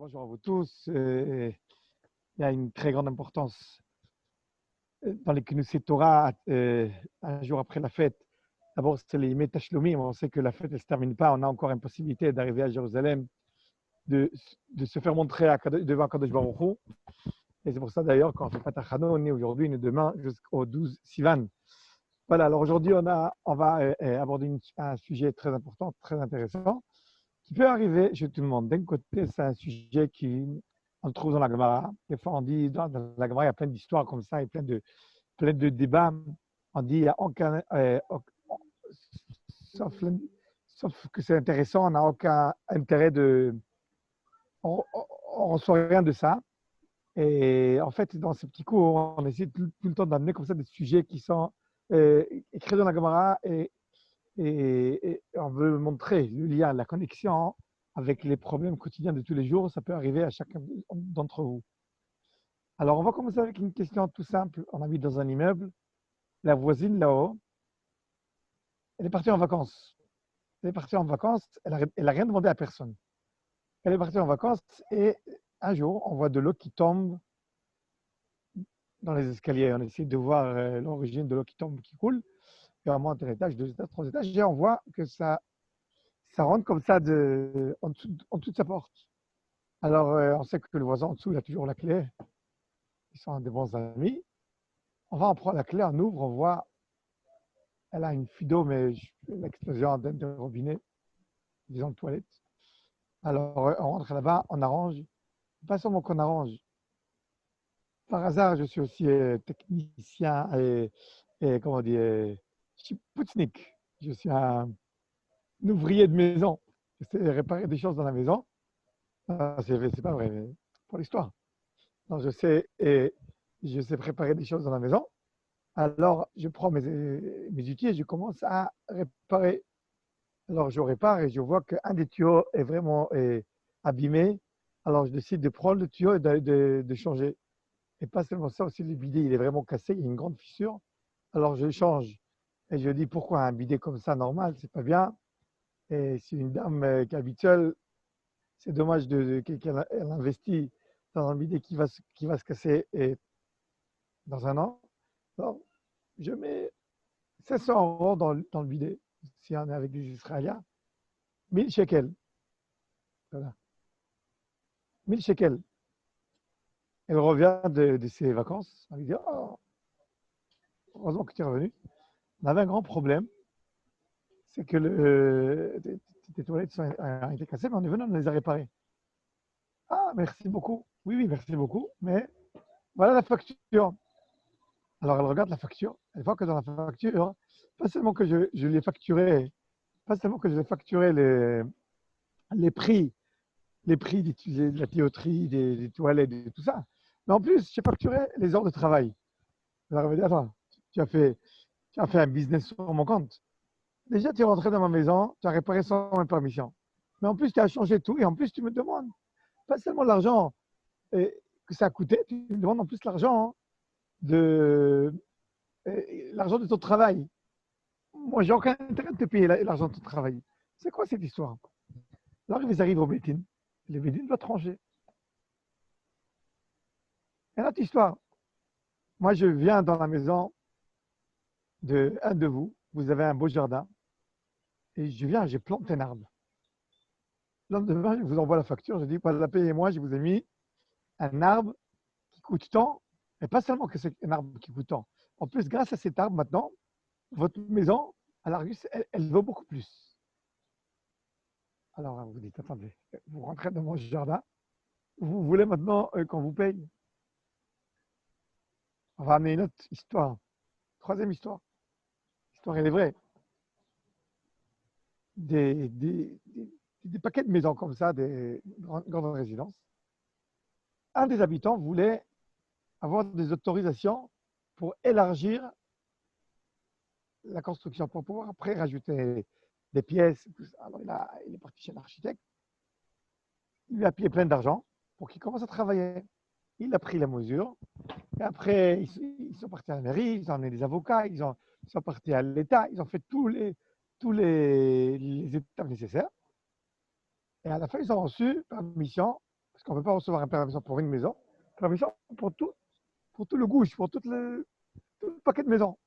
Bonjour à vous tous. Il y a une très grande importance dans les Knesset Torah, un jour après la fête. D'abord, c'est les Yemei Tashlomim. On sait que la fête ne se termine pas. On a encore une possibilité d'arriver à Jérusalem, de, de se faire montrer devant Kadosh Baruch Hu. Et c'est pour ça d'ailleurs, quand on fait Patach Hano, on est aujourd'hui, on est demain jusqu'au 12 Sivan. Voilà, alors aujourd'hui, on va aborder un sujet très important, très intéressant, qui peut arriver chez tout le monde. D'un côté, c'est un sujet on le trouve dans la Gemara. Des fois, on dit, dans la Gemara, il y a plein d'histoires comme ça et plein de débats. On dit, il n'y a aucun, sauf, sauf que c'est intéressant, on n'a aucun intérêt on ne reçoit rien de ça. Et en fait, dans ces petits cours, on essaie tout le temps d'amener comme ça des sujets qui sont écrits dans la Gemara et on veut montrer le lien, la connexion avec les problèmes quotidiens de tous les jours. Ça peut arriver à chacun d'entre vous. Alors, on va commencer avec une question tout simple. On habite dans un immeuble. La voisine là-haut, elle est partie en vacances. Elle est partie en vacances. Elle a rien demandé à personne. Elle est partie en vacances et un jour, on voit de l'eau qui tombe dans les escaliers. On essaie de voir l'origine de l'eau qui tombe, qui coule. Et on monte un étage, deux étages, trois étages. Et on voit que ça rentre comme ça en dessous de sa porte. Alors, on sait que le voisin en dessous, il a toujours la clé. Ils sont des bons amis. On va en prendre la clé, on ouvre, on voit, elle a une fuite d'eau, mais l'explosion d'un robinet, disons de toilette. Alors, on rentre là-bas, on arrange. Pas seulement qu'on arrange. Par hasard, je suis aussi technicien et comment dire, chipoutnik. Je suis un ouvrier de maison. Je sais réparer des choses dans la maison. C'est pas vrai, mais pour l'histoire. Non, je sais préparer des choses dans la maison. Alors, je prends mes outils et je commence à réparer. Alors, je répare et je vois qu'un des tuyaux est vraiment abîmé. Alors, je décide de prendre le tuyau et de changer. Et pas seulement ça, aussi le bidet, il est vraiment cassé, il y a une grande fissure. Alors, je change. Et je dis, pourquoi un bidet comme ça, normal, c'est pas bien. Et si une dame qui habite seule, c'est dommage qu'elle investit dans un bidet qui va se casser dans un an. Alors, je mets 700 € dans le bidet, si on est avec des Israéliens. 1000 shekels. Voilà. 1000 shekels. Elle revient de ses vacances. On lui dit, oh, heureusement que tu es revenu. On avait un grand problème. C'est que tes toilettes ont été cassées, mais on est venu, on les a réparées. Ah, merci beaucoup. Oui, oui, merci beaucoup. Mais voilà la facture. Alors elle regarde la facture. Elle voit que dans la facture, pas seulement que je l'ai facturé, pas seulement que je l'ai facturé les prix de la tuyauterie, des toilettes, de tout ça. Mais en plus, j'ai facturé les heures de travail. Alors, elle m'a dit, attends, tu as fait, tu as fait un business sur mon compte. Déjà, tu es rentré dans ma maison, tu as réparé sans ma permission. Mais en plus, tu as changé tout et en plus, tu me demandes pas seulement l'argent que ça a coûté, tu me demandes en plus l'argent de, l'argent de ton travail. Moi, j'ai aucun intérêt de te payer l'argent de ton travail. C'est quoi cette histoire? Alors, ils arrivent au Bédine. Le Bédine doit trancher. Et une autre histoire. Moi, je viens dans la maison de un de vous. Vous avez un beau jardin. Et je viens, j'ai planté un arbre. Le lendemain, je vous envoie la facture. Je dis, voilà, payez-moi, je vous ai mis un arbre qui coûte tant. Et pas seulement que c'est un arbre qui coûte tant. En plus, grâce à cet arbre, maintenant, votre maison, à l'Argus, elle vaut beaucoup plus. Alors, vous dites, attendez, vous rentrez dans mon jardin. Vous voulez maintenant qu'on vous paye? On va amener une autre histoire. Troisième histoire. L'histoire, elle est vraie. Des paquets de maisons comme ça, des grandes résidences. Un des habitants voulait avoir des autorisations pour élargir la construction, pour pouvoir après rajouter des pièces. Alors, il est parti chez l'architecte. Il lui a payé plein d'argent pour qu'il commence à travailler. Il a pris la mesure. Et après, ils sont partis à la mairie, ils ont amené des avocats, ils sont partis à l'État, ils ont fait tous les étapes nécessaires. Et à la fin, ils ont reçu permission, parce parce qu'on ne peut pas recevoir une permission pour une maison, permission pour tout le gouche, pour tout le paquet de maisons.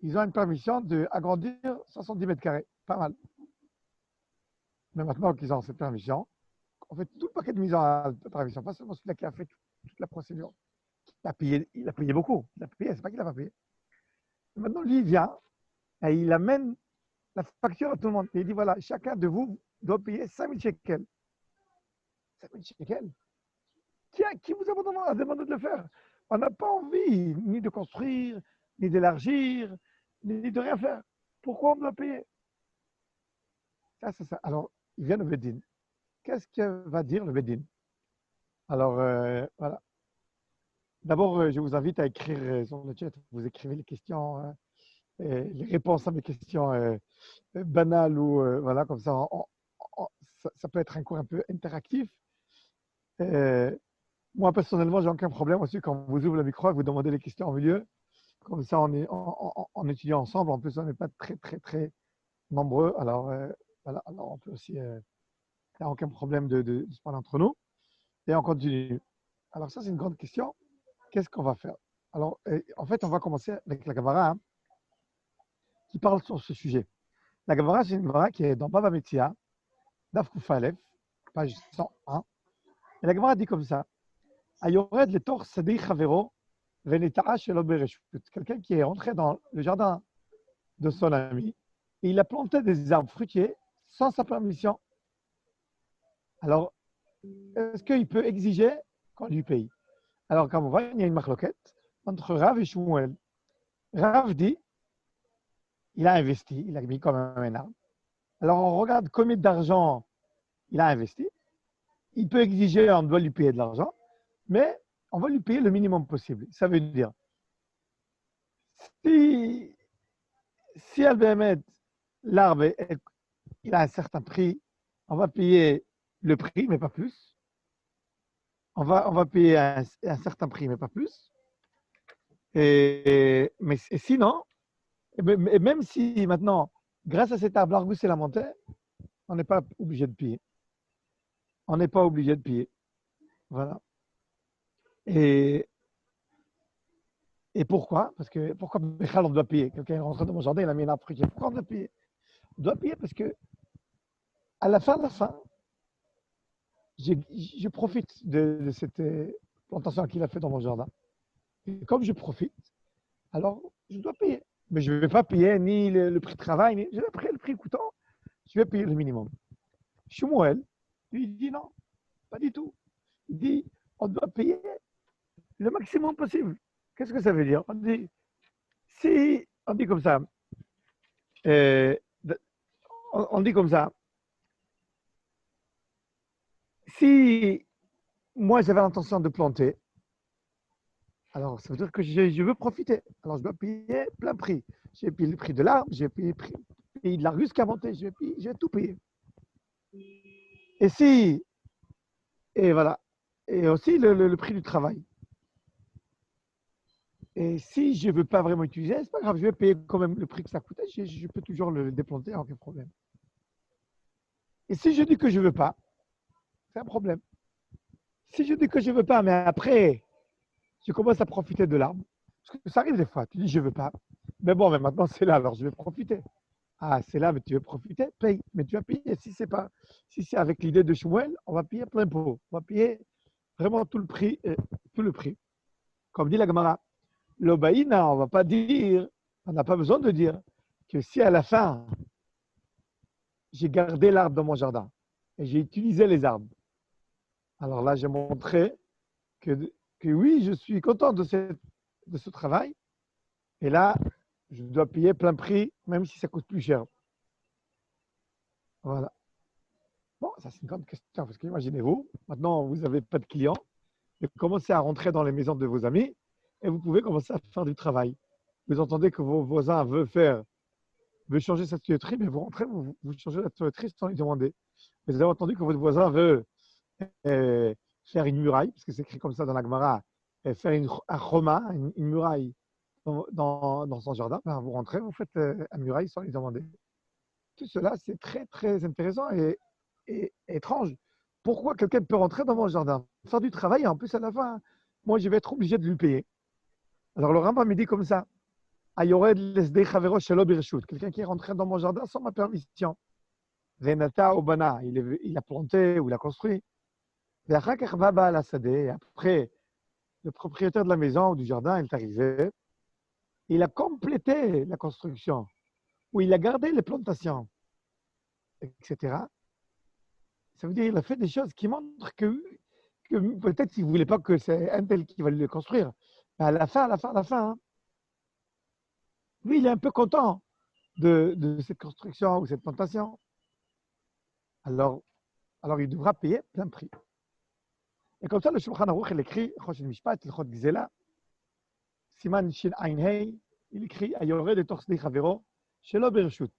Ils ont une permission d'agrandir 70 mètres carrés, pas mal. Mais maintenant qu'ils ont cette permission, on fait tout le paquet de maisons à permission, pas seulement celui-là qui a fait toute la procédure. Il a payé beaucoup, il a payé, c'est pas qu'il n'a pas payé. Et maintenant, lui, il vient et il amène la facture à tout le monde. Et il dit, voilà, chacun de vous doit payer 5 000 shekels. 5 000 shekels. Qui vous a demandé de le faire? On n'a pas envie ni de construire, ni d'élargir, ni de rien faire. Pourquoi on doit payer? Ça, c'est ça. Alors, il vient au Bedin. Qu'est-ce que va dire le Bedin? Alors, voilà. D'abord, je vous invite à écrire sur le chat. Vous écrivez les questions, les réponses à mes questions banales ou voilà, comme ça, ça peut être un cours un peu interactif. Moi, personnellement, j'ai aucun problème aussi quand vous ouvrez le micro et vous demandez les questions au milieu. Comme ça, on étudie ensemble. En plus, on n'est pas très nombreux. Alors, voilà, alors on peut aussi, il n'y a aucun problème de se parler entre nous. Et on continue. Alors, ça, c'est une grande question. Qu'est-ce qu'on va faire? Alors, en fait, on va commencer avec la Gemara hein, qui parle sur ce sujet. La Gemara, c'est une Gemara qui est dans Bava Metzia, Daf Kuf Aleph, page 101. Et la Gemara dit comme ça Ayored le tor sadei chavero veneta'a shelo bereshut. Quelqu'un qui est rentré dans le jardin de son ami et il a planté des arbres fruitiers sans sa permission. Alors, est-ce qu'il peut exiger qu'on lui paye? Alors, comme on voit, il y a une marloquette entre Rav et Shmuel. Rav dit il a investi, il a mis comme un arbre. Alors, on regarde combien d'argent il a investi. Il peut exiger, on doit lui payer de l'argent, mais on va lui payer le minimum possible. Ça veut dire, si Al-Behemet, l'arbre, il a un certain prix, on va payer le prix, mais pas plus. On va payer un certain prix, mais pas plus. Et sinon, et même si maintenant, grâce à cet arbre, l'argus et la montée, on n'est pas obligé de payer. On n'est pas obligé de payer. Voilà. Et pourquoi? Parce que pourquoi on doit payer? Quelqu'un est rentré dans mon jardin, il a mis un arbre fruitier. Pourquoi on doit payer? On doit payer parce que à la fin, je profite de cette plantation qu'il a fait dans mon jardin. Et comme je profite, alors je dois payer. Mais je ne vais pas payer ni le prix de travail, ni je vais payer le prix coûtant, je vais payer le minimum. Shmuel, lui, il dit non, pas du tout. Il dit on doit payer le maximum possible. Qu'est-ce que ça veut dire? On dit comme ça, on dit comme ça, si moi j'avais l'intention de planter, alors ça veut dire que je veux profiter. Alors je dois payer plein prix. J'ai payé le prix de l'arbre, j'ai payé le prix de l'arbuste qui a monté, j'ai tout payé. Et voilà. Et aussi le prix du travail. Et si je ne veux pas vraiment utiliser, c'est pas grave, je vais payer quand même le prix que ça coûtait, je peux toujours le déplanter, aucun problème. Et si je dis que je ne veux pas, c'est un problème. Si je dis que je ne veux pas, mais après, je commence à profiter de l'arbre, parce que ça arrive des fois, tu dis je ne veux pas, mais bon, mais maintenant c'est là, alors je vais profiter. Ah, c'est là, mais tu veux profiter, paye, mais tu vas payer. Si c'est avec l'idée de Shmuel, on va payer plein pot, on va payer vraiment tout le prix, Comme dit la Gemara, l'obaïna, on ne va pas dire, on n'a pas besoin de dire que si à la fin, j'ai gardé l'arbre dans mon jardin et j'ai utilisé les arbres, alors là, j'ai montré que oui, je suis content de ce travail. Et là, je dois payer plein prix, même si ça coûte plus cher. Voilà. Bon, ça c'est une grande question, parce qu'imaginez-vous, maintenant, vous n'avez pas de clients, vous commencez à rentrer dans les maisons de vos amis et vous pouvez commencer à faire du travail. Vous entendez que vos voisins veulent changer sa tuyauterie, mais vous rentrez, vous changez la tuyauterie sans lui demander. Vous avez entendu que votre voisin veut faire une muraille, parce que c'est écrit comme ça dans la Gemara, faire un choma, une muraille dans son jardin, ben vous rentrez, vous faites une muraille sans lui demander. Tout cela, c'est très intéressant et étrange pourquoi quelqu'un peut rentrer dans mon jardin, faire du travail, et en plus, à la fin, moi, je vais être obligé de lui payer. Alors, le Rambam me dit comme ça, Ayored lesdei chavero shelo birshut. Quelqu'un qui est rentré dans mon jardin sans ma permission. Venata obana, il a planté ou il a construit. Et après, le propriétaire de la maison ou du jardin est arrivé. Il a complété la construction, ou il a gardé les plantations, etc. Ça veut dire qu'il a fait des choses qui montrent que peut-être qu'il ne voulait pas que c'est un tel qui va le construire. Mais à la fin, hein, lui, il est un peu content de cette construction ou cette plantation. Alors, il devra payer plein prix. Et comme ça, le Shulchan Aruch, il écrit, Choshen Mishpat, Ilchot Gzela, Siman Shin Ein Hei, il écrit, Ayored et Torsdi Chavero, Shelo Bershut.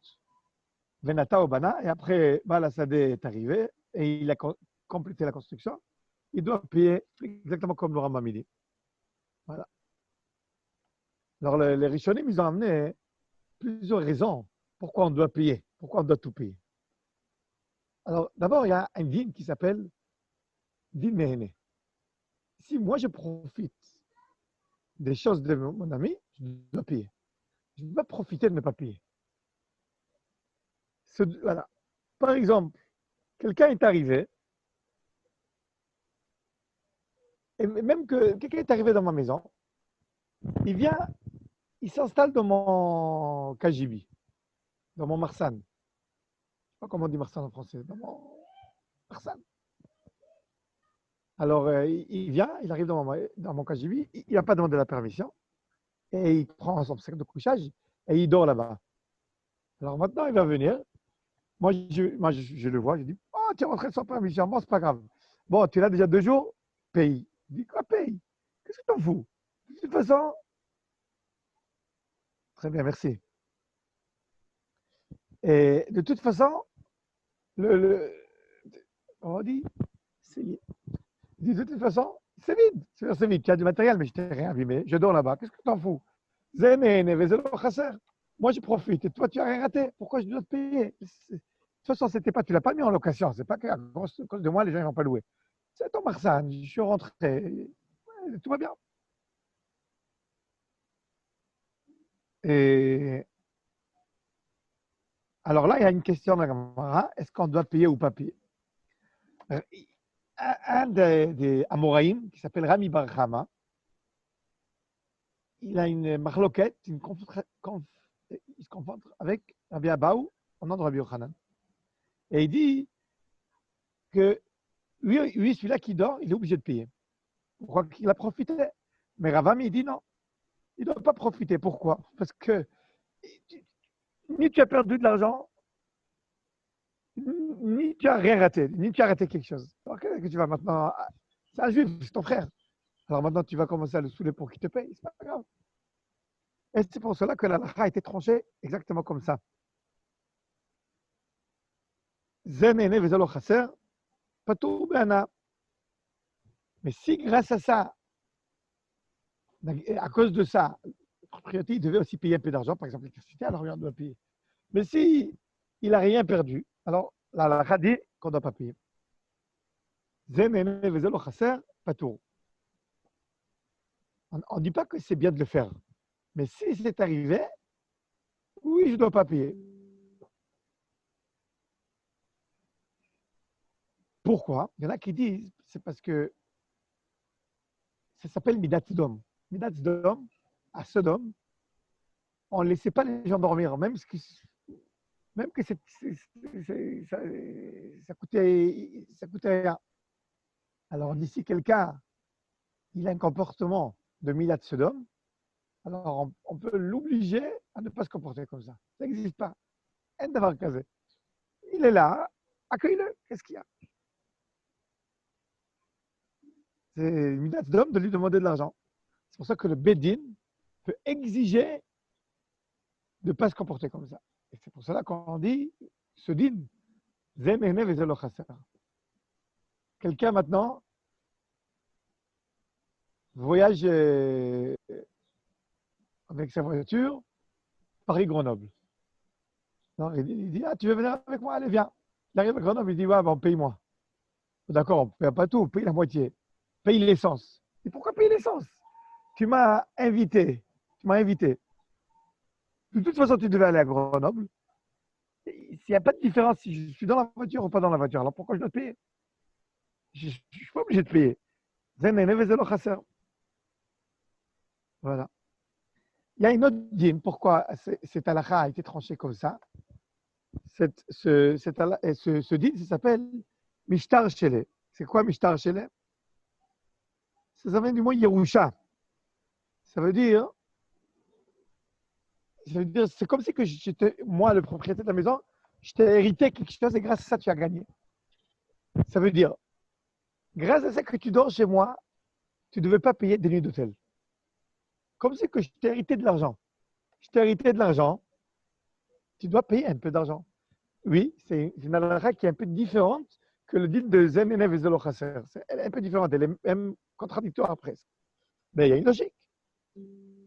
Venata Obana, et après, Baal Sadeh est arrivé, et il a complété la construction. Il doit payer exactement comme le Rambam dit. Voilà. Alors, les Rishonim, ils ont amené plusieurs raisons pourquoi on doit payer, pourquoi on doit tout payer. Alors, d'abord, il y a un din qui s'appelle din mehene. Si moi, je profite des choses de mon ami, je dois payer. Je ne peux pas profiter de ne pas payer. Voilà. Par exemple, quelqu'un est arrivé, et même que quelqu'un est arrivé dans ma maison, il vient, il s'installe dans mon KGB, dans mon Marsan. Je ne sais pas comment on dit Marsan en français, dans mon Marsan. Alors, il vient, il arrive dans mon KGB, il n'a pas demandé la permission, et il prend son sac de couchage, et il dort là-bas. Alors maintenant, il va venir. Moi, je le vois, je dis, oh, tu es rentré sans permission, bon, c'est pas grave. Bon, tu es là déjà 2 jours, paye. Je dis, quoi, paye? Qu'est-ce que t'en fous? De toute façon, très bien, merci. Et de toute façon, on dit, de toute façon, c'est vide. C'est vide, tu as du matériel, mais je t'ai rien abîmé, je dors là-bas, qu'est-ce que t'en fous? Moi, je profite, et toi, tu n'as rien raté, pourquoi je dois te payer? De toute façon, c'était pas, tu ne l'as pas mis en location, c'est pas qu'à cause de moi, les gens ne vont pas louer. C'est ton Marsan, je suis rentré, tout va bien. Et alors là, il y a une question de la Gemara, est-ce qu'on doit payer ou pas payer? Un des Amoraïm, qui s'appelle Rami Bar Chama, il a une marloquette, il se confronte avec Rabbi Abaou, au nom de Rabbi Yochanan. Et il dit que lui, celui-là qui dort, il est obligé de payer. Pourquoi? Qu'il a profité. Mais Ravami, il dit non, il ne doit pas profiter. Pourquoi? Parce que ni tu as perdu de l'argent, ni tu as rien raté, ni tu as raté quelque chose. Alors que tu vas maintenant. C'est un juif, c'est ton frère. Alors maintenant, tu vas commencer à le saouler pour qu'il te paye. C'est pas grave. Et c'est pour cela que la lacha a été tranchée exactement comme ça. Mais si grâce à ça, à cause de ça, le propriétaire il devait aussi payer un peu d'argent, par exemple l'électricité, alors il doit payer. Mais si il n'a rien perdu, alors la lacha dit qu'on ne doit pas payer. On ne dit pas que c'est bien de le faire. Mais si c'est arrivé, oui, je ne dois pas payer. Pourquoi? Il y en a qui disent, c'est parce que ça s'appelle Midat Sodom. Midat Sodom, à Sodome, on ne laissait pas les gens dormir, même que ça coûtait rien. Alors, d'ici quelqu'un, il a un comportement de Midat Sodom, alors on peut l'obliger à ne pas se comporter comme ça. Ça n'existe pas. Il est là, accueille-le. Qu'est-ce qu'il y a? C'est Midat Sodom de lui demander de l'argent. C'est pour ça que le Bedin peut exiger de ne pas se comporter comme ça. Et c'est pour cela qu'on dit ce din, quelqu'un maintenant voyage avec sa voiture Paris-Grenoble. Il dit, ah, tu veux venir avec moi? Allez, viens. Il arrive à Grenoble, il dit, ouais, bon, paye-moi. D'accord, on ne paye pas tout, on paye la moitié. Paye l'essence. Et pourquoi payer l'essence? Tu m'as invité. Tu m'as invité. De toute façon, tu devais aller à Grenoble. S'il n'y a pas de différence si je suis dans la voiture ou pas dans la voiture, alors pourquoi je dois te payer? Je ne suis pas obligé de payer. Voilà. Il y a une autre dîme. Pourquoi cette halakha a été tranchée comme ça? Ce dîme, ça s'appelle Mishtar Shele. C'est quoi Mishtar Shele? Ça vient du mot Yerusha. Ça veut dire, c'est comme si que j'étais, moi, le propriétaire de la maison, je t'ai hérité quelque chose et grâce à ça, tu as gagné. Ça veut dire, grâce à ça que tu dors chez moi, tu ne devais pas payer des nuits d'hôtel. Comme si que je t'ai hérité de l'argent. Je t'ai hérité de l'argent, tu dois payer un peu d'argent. Oui, c'est une halakha qui est un peu différente que le dit de Zen Enev et Zelo Chaser. Elle est un peu différente, elle est même contradictoire presque. Mais il y a une logique.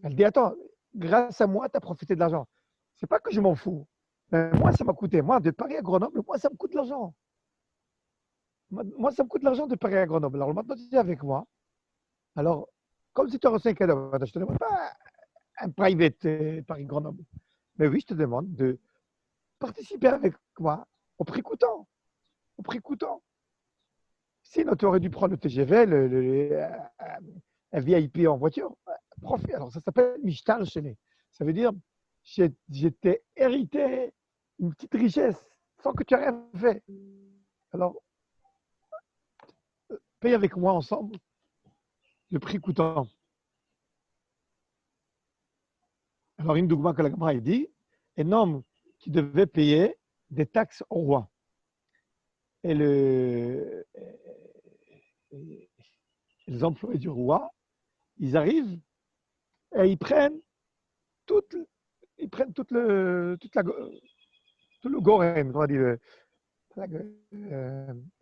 Elle dit, attends, grâce à moi, tu as profité de l'argent. C'est pas que je m'en fous. Mais moi, ça m'a coûté. Moi, de Paris à Grenoble, moi, ça me coûte de l'argent. Moi, ça me coûte de l'argent de Paris à Grenoble. Alors maintenant, tu es avec moi. Alors, comme si tu as reçu un cadeau, je ne te demande pas un private Paris-Grenoble. Mais oui, je te demande de participer avec moi au prix coûtant. Au prix coûtant. Sinon, tu aurais dû prendre le TGV, un VIP en voiture. Profite. Alors, ça s'appelle Mishtal Chené. Ça veut dire, j'étais hérité une petite richesse sans que tu aies rien fait. Alors, paye avec moi ensemble le prix coûtant. Alors, une dougma que la Gemara dit, un homme qui devait payer des taxes au roi. Et les employés du roi, ils arrivent et ils prennent tout le goren, comment on dit,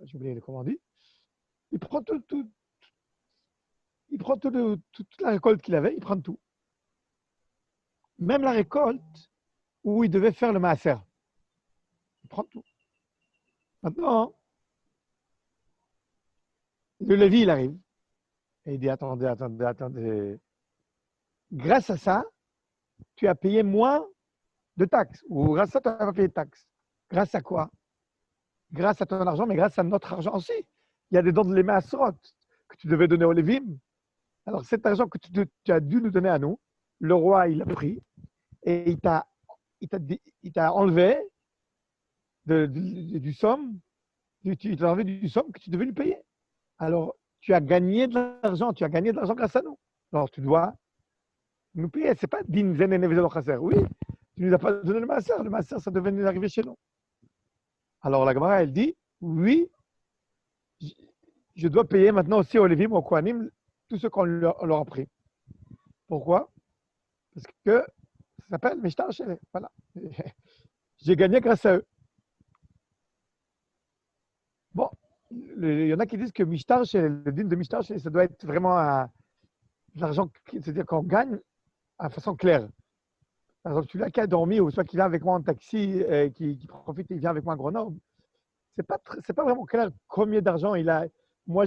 j'ai oublié comment on dit. Il prend toute la récolte qu'il avait, il prend tout. Même la récolte où il devait faire le maaser. Il prend tout. Maintenant, le Lévi, il arrive. Et il dit, attendez. Grâce à ça, tu as payé moins de taxes. Ou grâce à ça, tu n'as pas payé de taxes. Grâce à quoi? Grâce à ton argent, mais grâce à notre argent aussi. Il y a des dons de les Maasrot que tu devais donner au Lévim. Alors cet argent que tu as dû nous donner à nous, le roi, il l'a pris et il t'a enlevé du somme, tu t'as enlevé du somme que tu devais lui payer. Alors, tu as gagné de l'argent grâce à nous. Alors, tu dois nous payer. Ce n'est pas din zen et chaser. Oui, tu ne nous as pas donné le maaser. Le maaser, ça devait nous arriver chez nous. Alors, la Gemara, elle dit, oui, je dois payer maintenant aussi aux Lévim, aux Kohanim, tout ce qu'on leur a pris. Pourquoi? Parce que ça s'appelle Mishtar Shele. Voilà. J'ai gagné grâce à eux. Bon, il y en a qui disent que Mishtar Shele, le din de Mishtar Shele, ça doit être vraiment l'argent, c'est-à-dire qu'on gagne de façon claire. Par exemple, celui-là qui a dormi ou soit qui vient avec moi en taxi, qui profite et vient avec moi à Grenoble, c'est pas vraiment clair combien d'argent il a. Moi,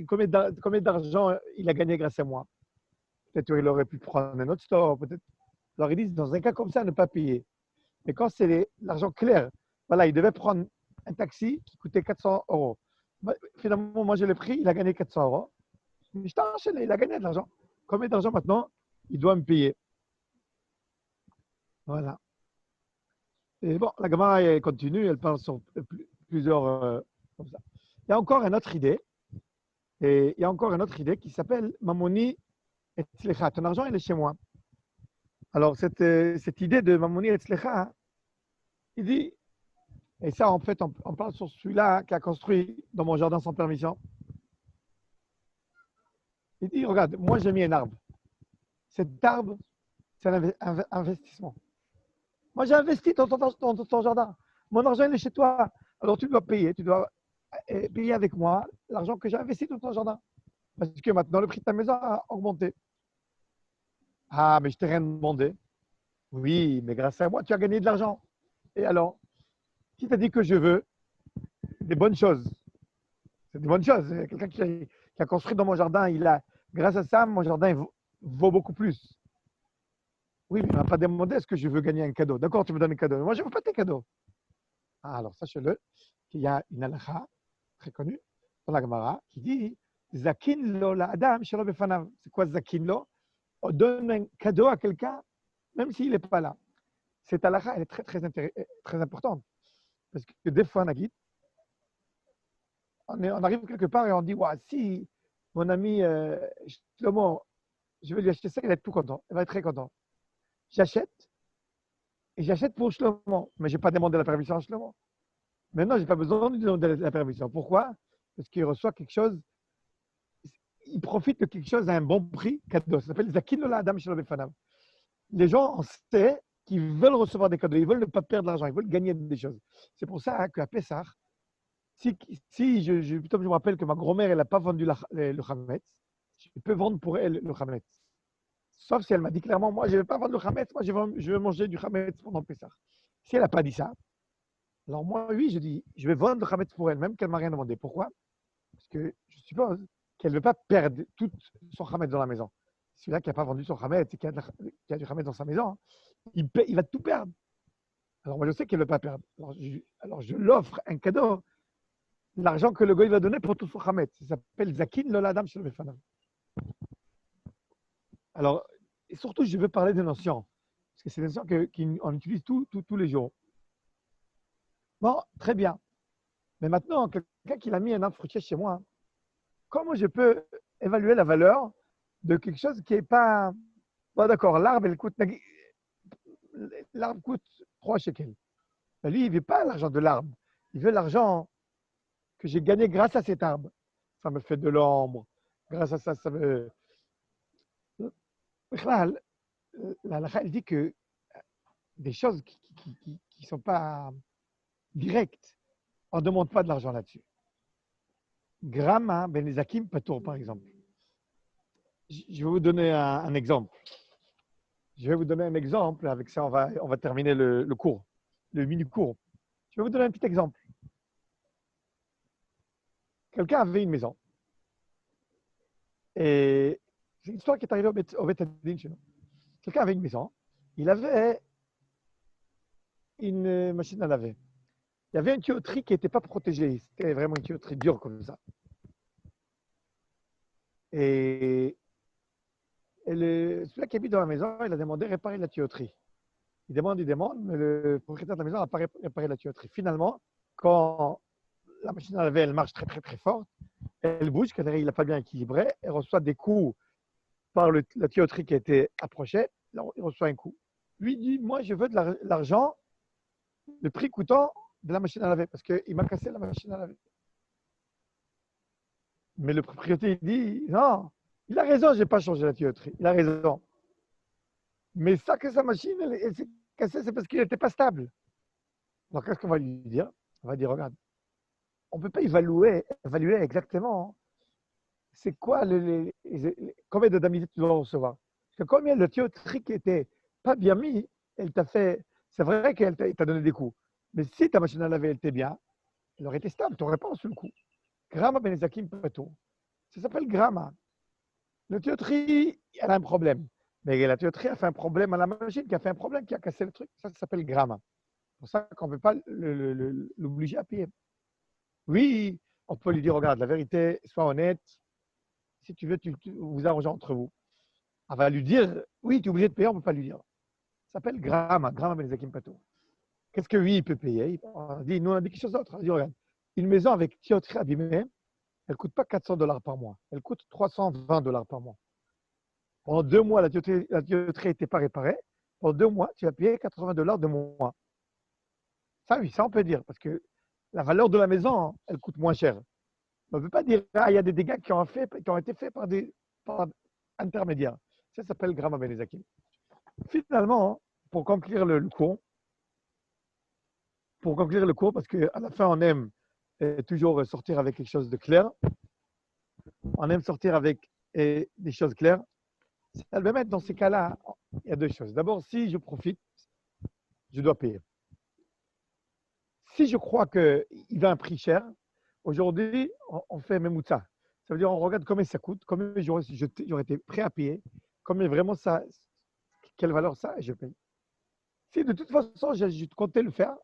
combien d'argent il a gagné grâce à moi. Peut-être qu'il aurait pu prendre un autre store, peut-être. Alors ils disent, dans un cas comme ça, ne pas payer. Mais quand c'est l'argent clair, voilà, il devait prendre un taxi qui coûtait 400 euros. Finalement, moi, je l'ai pris, il a gagné 400 euros. Mais je t'ai enchaîné, il a gagné de l'argent. Combien d'argent maintenant il doit me payer? Voilà. Et bon, la Gemara elle continue, elle parle sur plusieurs comme ça. Il y a encore une autre idée, qui s'appelle Mamoni et Tzlecha. Ton argent, il est chez moi. Alors, cette idée de Mamoni et Tzlecha, il dit, et ça, en fait, on parle sur celui-là qui a construit dans mon jardin sans permission. Il dit, regarde, moi, j'ai mis un arbre. Cet arbre, c'est un investissement. Moi, j'ai investi dans ton jardin. Mon argent, il est chez toi. Alors, tu dois payer. Tu dois payer avec moi l'argent que j'ai investi dans ton jardin. Parce que maintenant, le prix de ta maison a augmenté. Ah, mais je t'ai rien demandé. Oui, mais grâce à moi, tu as gagné de l'argent. Et alors, qui t'a dit que je veux des bonnes choses? c'est une bonne chose. Quelqu'un qui a construit dans mon jardin, grâce à ça, mon jardin vaut beaucoup plus. Oui, mais il ne m'a pas demandé est-ce que je veux gagner un cadeau. D'accord, tu me donnes un cadeau. Mais moi, je ne veux pas tes cadeaux. Ah, alors, sachez-le, qu'il y a une halakha très connue dans la Gemara qui dit Zakin lo la adam shelo befanav. C'est quoi Zakin lo? On donne un cadeau à quelqu'un, même s'il n'est pas là. Cette halakha, elle est très importante. Parce que des fois, Nagui, on arrive quelque part et on dit si mon ami Shlomo, je vais lui acheter ça, il va être tout content. Il va être très content. J'achète et j'achète pour Shlomo. Mais je n'ai pas demandé la permission à Shlomo. Maintenant, je n'ai pas besoin de lui demander la permission. Pourquoi? Parce qu'il reçoit quelque chose, il profite de quelque chose à un bon prix, cadeau. Ça s'appelle Zakin lo la adam shelo befanav. Les gens, on sait qu'ils veulent recevoir des cadeaux, ils veulent ne pas perdre l'argent, ils veulent gagner des choses. C'est pour ça qu'à Pessah, si je me rappelle que ma grand-mère, elle n'a pas vendu le Hametz, je peux vendre pour elle le Hametz. Sauf si elle m'a dit clairement, moi, je ne vais pas vendre le Hametz, moi, je vais manger du Hametz pendant Pessah. Si elle n'a pas dit ça, alors moi, oui, je dis, je vais vendre le Hametz pour elle, même qu'elle ne m'a rien demandé. Pourquoi? Parce que je suppose qu'elle ne veut pas perdre tout son Hametz dans la maison. Celui-là qui n'a pas vendu son Hametz et qui a du Hametz dans sa maison, il va tout perdre. Alors moi, je sais qu'elle ne veut pas perdre. Alors je l'offre un cadeau, l'argent que le goy va donner pour tout son Hametz. Ça s'appelle Zakin lo la adam shelo befanav. Alors, et surtout, je veux parler des notions. Parce que c'est des notions qu'on utilise tous les jours. Bon, très bien. Mais maintenant, quelqu'un qui a mis un arbre fruitier chez moi, comment je peux évaluer la valeur de quelque chose qui n'est pas... Bon, d'accord, l'arbre coûte 3 shekels. Mais lui, il ne veut pas l'argent de l'arbre. Il veut l'argent que j'ai gagné grâce à cet arbre. Ça me fait de l'ombre. Grâce à ça, ça me... La halakha, elle dit que des choses qui ne sont pas directes, on ne demande pas de l'argent là-dessus. Grama ben Nezakim patour, par exemple. Je vais vous donner un exemple. Je vais vous donner un exemple. Avec ça, on va terminer le cours, le mini-cours. Je vais vous donner un petit exemple. Quelqu'un avait une maison. Et c'est une histoire qui est arrivée au Beth Din chez nous. Quelqu'un avait une maison. Il avait une machine à laver. Il y avait une tuyauterie qui n'était pas protégée. C'était vraiment une tuyauterie dure comme ça. Et celui qui habite dans la maison, il a demandé de réparer la tuyauterie. Il demande, mais le propriétaire de la maison n'a pas réparé la tuyauterie. Finalement, quand la machine à laver, elle marche très, très, très fort, elle bouge, quand il n'a pas bien équilibré, elle reçoit des coups par la tuyauterie qui a été approchée, il reçoit un coup. Lui dit, moi, je veux de l'argent, le prix coûtant de la machine à laver, parce qu'il m'a cassé la machine à laver. Mais le propriétaire, il dit, non, il a raison, je n'ai pas changé la tuyauterie. Il a raison. Mais ça que sa machine, elle s'est cassée, c'est parce qu'il n'était pas stable. Alors, qu'est-ce qu'on va lui dire? On va dire, regarde, on ne peut pas évaluer exactement c'est quoi combien de d'indemnités tu dois recevoir. Parce que combien de tuyauterie qui n'était pas bien mis, elle t'a fait. C'est vrai qu'elle t'a donné des coups. Mais si ta machine à laver, elle était bien, elle aurait été stable, tu n'aurais pas reçu le coup. Grama benezakim pato. Ça s'appelle grama. La tuyauterie, elle a un problème. Mais la tuyauterie a fait un problème à la machine, qui a fait un problème, qui a cassé le truc. Ça s'appelle grama. C'est pour ça qu'on ne peut pas l'obliger à payer. Oui, on peut lui dire, regarde, la vérité, sois honnête. Si tu veux, vous arrangez entre vous. On va lui dire, oui, tu es obligé de payer, on ne peut pas lui dire. Ça s'appelle grama benezakim pato. Qu'est-ce que oui, il peut payer? On dit, nous, on a dit quelque chose d'autre. On dit, regarde, une maison avec tuyauterie abîmée, elle ne coûte pas $400 par mois. Elle coûte $320 par mois. Pendant 2 mois, la tuyauterie n'était pas réparée. Pendant 2 mois, tu vas payer $80 de mois. Ça, oui, ça, on peut dire, parce que la valeur de la maison, elle coûte moins cher. On ne peut pas dire, il y a des dégâts qui ont été faits par intermédiaires. Ça s'appelle grama benezakim. Finalement, pour conclure le cours, parce qu'à la fin, on aime toujours sortir avec quelque chose de clair. On aime sortir avec des choses claires. Dans ces cas-là, il y a 2 choses. D'abord, si je profite, je dois payer. Si je crois qu'il va à un prix cher, Aujourd'hui, on fait Memutsa. Ça veut dire on regarde combien ça coûte, combien j'aurais été prêt à payer, combien vraiment ça, quelle valeur ça, et je paye. Si de toute façon, je comptais le faire,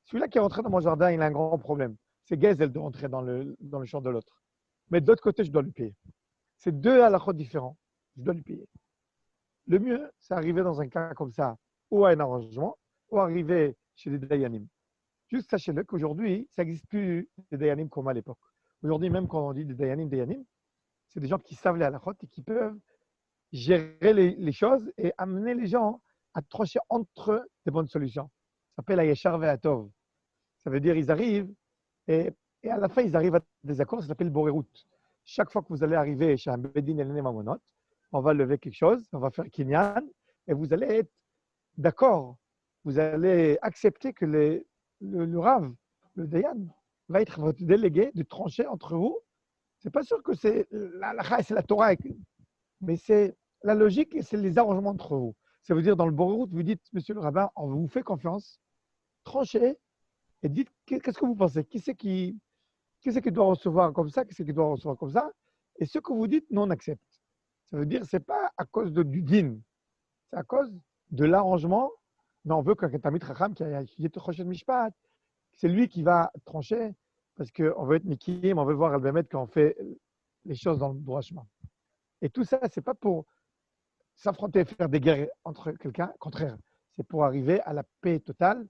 celui-là qui est rentré dans mon jardin, il a un grand problème. C'est Gezel de rentrer dans le champ de l'autre. Mais de l'autre côté, je dois lui payer. C'est deux halakhot différents. Je dois lui payer. Le mieux, c'est arriver dans un cas comme ça, ou à un arrangement, ou arriver chez des Dayanim. Juste sachez-le qu'aujourd'hui, ça n'existe plus des Dayanim comme à l'époque. Aujourd'hui, même quand on dit des Dayanim, c'est des gens qui savent les halakhot et qui peuvent gérer les choses et amener les gens à trancher entre eux des bonnes solutions. Ça s'appelle Ayeshar Ve'atov. Ça veut dire ils arrivent et à la fin, ils arrivent à des accords, ça s'appelle Borerut. Chaque fois que vous allez arriver chez un Bedin Elene Mamonot, on va lever quelque chose, on va faire Kinyan, et vous allez être d'accord. Vous allez accepter que le Rav, le Dayan, va être votre délégué de trancher entre vous. C'est pas sûr que c'est la c'est la Torah, mais c'est la logique et c'est les arrangements entre vous. Ça veut dire dans le Borerut, vous dites, monsieur le rabbin, on vous fait confiance, tranchez et dites qu'est-ce que vous pensez, qui doit recevoir comme ça, qui c'est qui doit recevoir comme ça. Et ce que vous dites, nous, on accepte. Ça veut dire que ce n'est pas à cause du din, c'est à cause de l'arrangement. Mais on veut qu'un Tamid Chacham qui a étudié Choshen Mishpat, c'est lui qui va trancher, parce qu'on veut être Mikim, on veut voir Al-Bemet quand on fait les choses dans le droit chemin. Et tout ça, ce n'est pas pour s'affronter, faire des guerres entre quelqu'un, contraire. C'est pour arriver à la paix totale.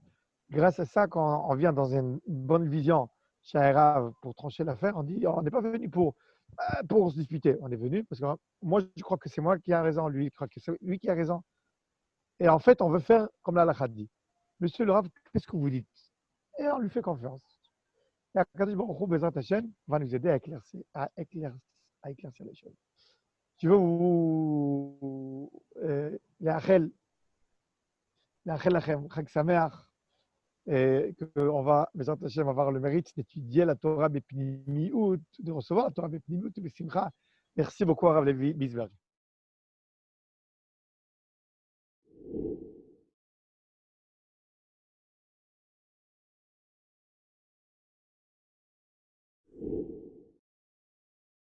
Grâce à ça, quand on vient dans une bonne vision chez Rav pour trancher l'affaire, on dit on n'est pas venu pour se disputer. On est venu parce que moi, je crois que c'est moi qui a raison, lui, il croit que c'est lui qui a raison. Et en fait, on veut faire comme l'Halakha dit. Monsieur le Rav, qu'est-ce que vous dites? Et on lui fait confiance. Et Akadosh Baruch Hu, Bezrat Hashem, va nous aider à éclaircir les choses. Je veux vous לאחל לכם חג שמח, qu'on va, בעזרת השם, avoir le mérite d'étudier la Torah בפנימיות, de recevoir la Torah בפנימיות ובשמחה. Merci beaucoup, Rav Levi Bisberg.